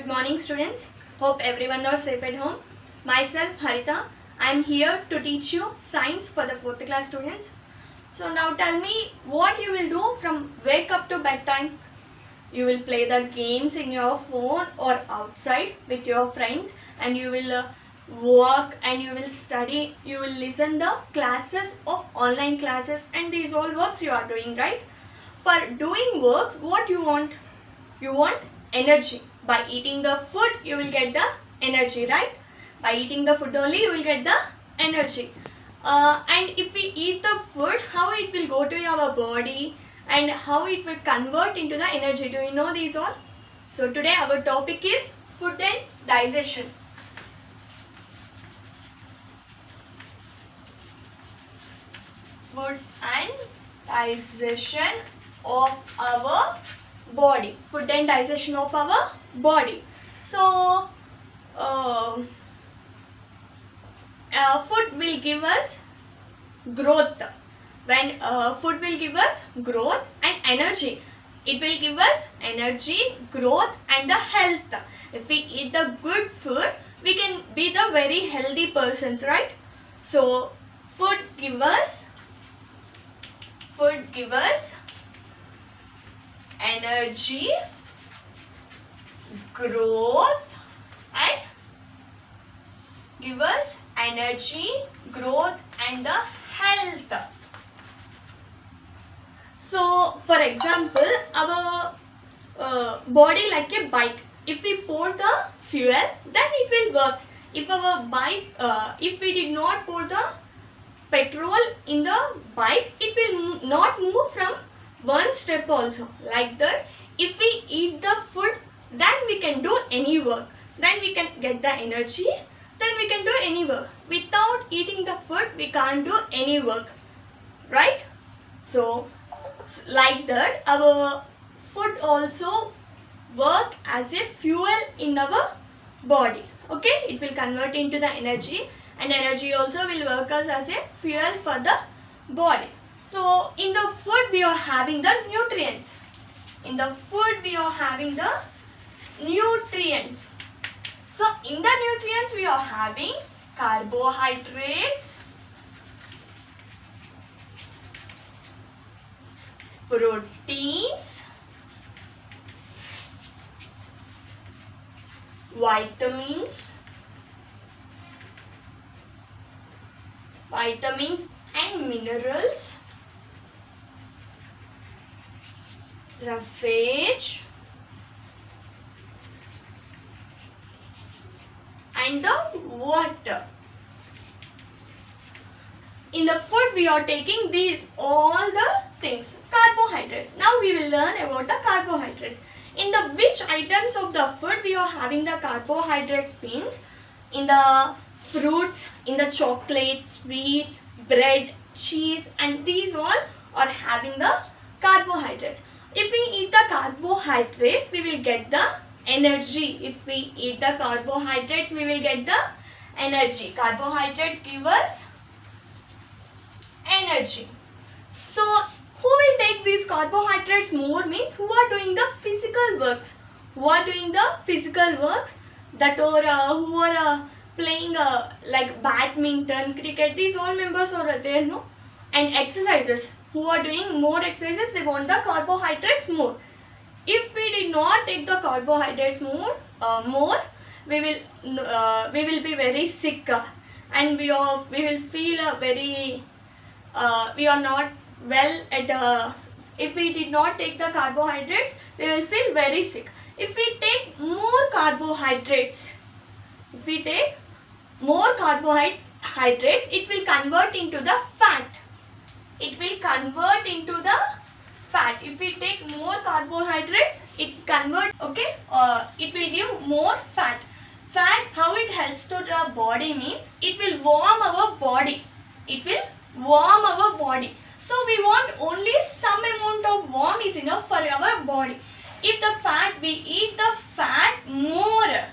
Good morning, students. Hope everyone is safe at home. Myself, Harita. I am here to teach you science for the 4th class students. So now tell me what you will do from wake up to bedtime. You will play the games in your phone or outside with your friends, and you will work and you will study. You will listen the classes of online classes, and these all works you are doing, right? For doing works, what you want? You want energy. By eating the food, you will get the energy, right? By eating the food only, you will get the energy. And if we eat the food, how it will go to our body and how it will convert into the energy. Do you know these all? So today our topic is food and digestion. Food and digestion of our body. Food and digestion of our body. So food will give us growth. When food will give us growth and energy. It will give us energy, growth and the health. If we eat the good food, we can be the very healthy persons, right? So food give us energy, growth and give us energy, growth and the health. So for example, our body like a bike. If we pour the fuel, then it will work. If our bike, if we did not pour the petrol in the bike, it will not move from one step also. Like that, if we eat the food, then we can do any work. Then we can get the energy. Then we can do any work. Without eating the food, we can't do any work, right? So like that, our food also work as a fuel in our body. Okay, it will convert into the energy, and energy also will work as a fuel for the body. So in the food we are having the nutrients. In the food we are having the nutrients. So in the nutrients we are having carbohydrates, proteins, vitamins and minerals, roughage and the water. In the food we are taking these all the things. Carbohydrates. Now we will learn about the carbohydrates. In the which items of the food we are having the carbohydrates means in the fruits, in the chocolate, sweets, bread, cheese, and these all are having the carbohydrates. If we eat the carbohydrates, we will get the energy. If we eat the carbohydrates, we will get the energy. Carbohydrates give us energy. So who will take these carbohydrates more means who are doing the physical works. Who are doing the physical works, that or who are playing like badminton, cricket, these all members are there, no? And exercises. Who are doing more exercises, they want the carbohydrates more. If we did not take the carbohydrates more, we will be very sick, and we will feel very we are not well at if we did not take the carbohydrates, we will feel very sick. If we take more carbohydrates, it will convert into the fat. It will convert into the fat. If we take more carbohydrates, it convert, okay, it will give more fat. Fat, how it helps to the body means it will warm our body. It will warm our body. So we want only some amount of warmth is enough for our body. If the fat, we eat the fat more,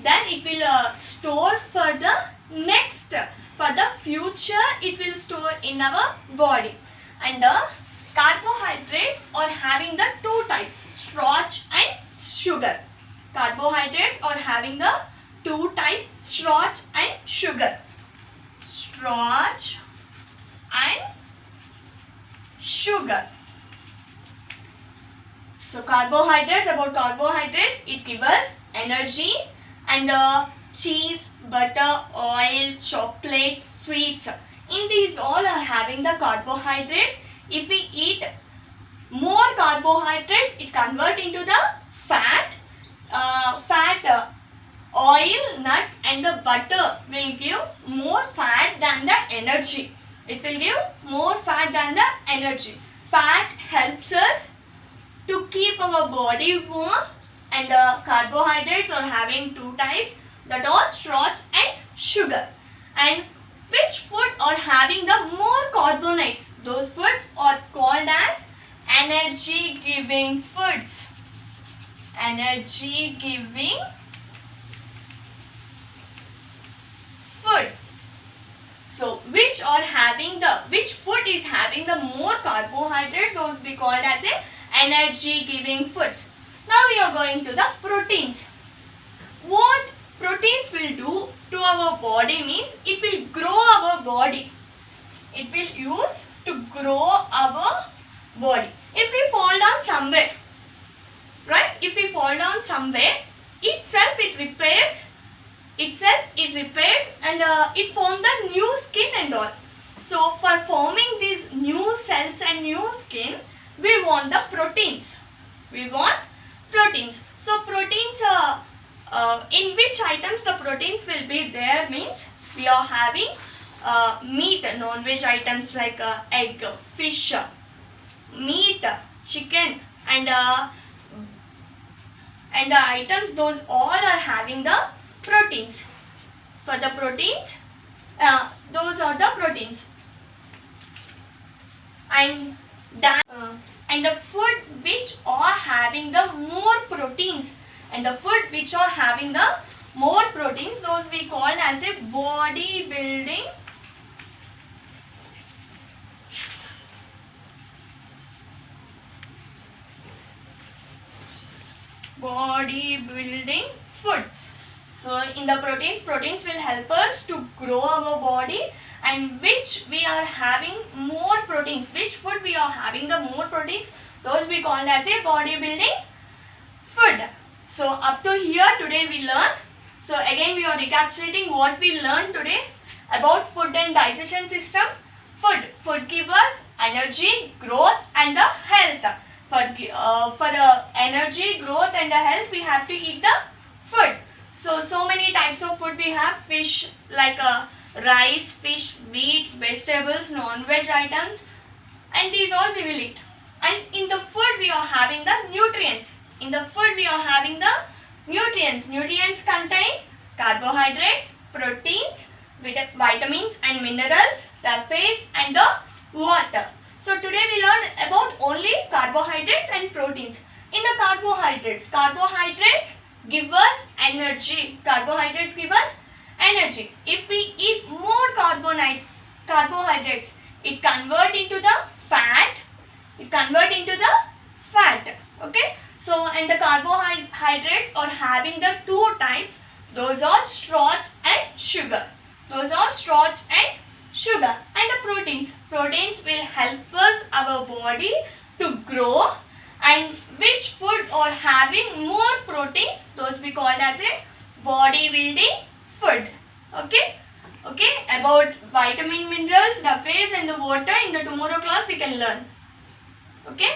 then it will store for the next, for the future it will store in our body. And the carbohydrates are having the two types, starch and sugar. carbohydrates are having the two types, starch and sugar. Starch and sugar. So carbohydrates, about carbohydrates, it gives us energy, and cheese, butter, oil, chocolates, sweets. In these all are having the carbohydrates. If we eat more carbohydrates, it convert into the fat. Oil, nuts and the butter will give more fat than the energy. It will give more fat than the energy. Fat helps us to keep our body warm, and carbohydrates are having two types, that are starch and sugar. And which food are having the more carbohydrates? Those foods are called as energy giving foods. Energy giving food. So which food is having the more carbohydrates? Those we called as a energy giving foods. Now we are going to the proteins. What proteins will do to our body means it will grow our body. It will use to grow our body. If we fall down somewhere, right? If we fall down somewhere, it repairs and it forms the new skin and all. So for forming these new cells and new skin, we want the proteins. So proteins, in which items the proteins will be there means, we are having meat, non-veg items like egg, fish, meat, chicken, and the items, those all are having the proteins. For the proteins, those are the proteins. And the food which are having the more proteins, those we call as a bodybuilding foods. So in the proteins will help us to grow our body, and which we are having more proteins, which food we are having the more proteins, those we call as a bodybuilding food. So up to here today we learn. So again we are recapitulating what we learned today about food and digestion system. Food gives us energy, growth and the health. For energy, growth and the health, we have to eat the food. So many types of food we have. Fish, like rice, fish, wheat, vegetables, non-veg items, and these all we will eat. And in the food we are having the nutrients. Nutrients contain carbohydrates, proteins, vitamins and minerals, the phase and the water. So today we learned about only carbohydrates and proteins. In the carbohydrates give us energy. If we eat more carbohydrates, it convert into the fat. Okay. So and the carbohydrates are having the two types. Those are starch and sugar. And the proteins will help us our body to grow. And which food are having more proteins, those we call as a bodybuilding food. Okay, about vitamin, minerals, the phase and the water, in the tomorrow class we can learn. Okay.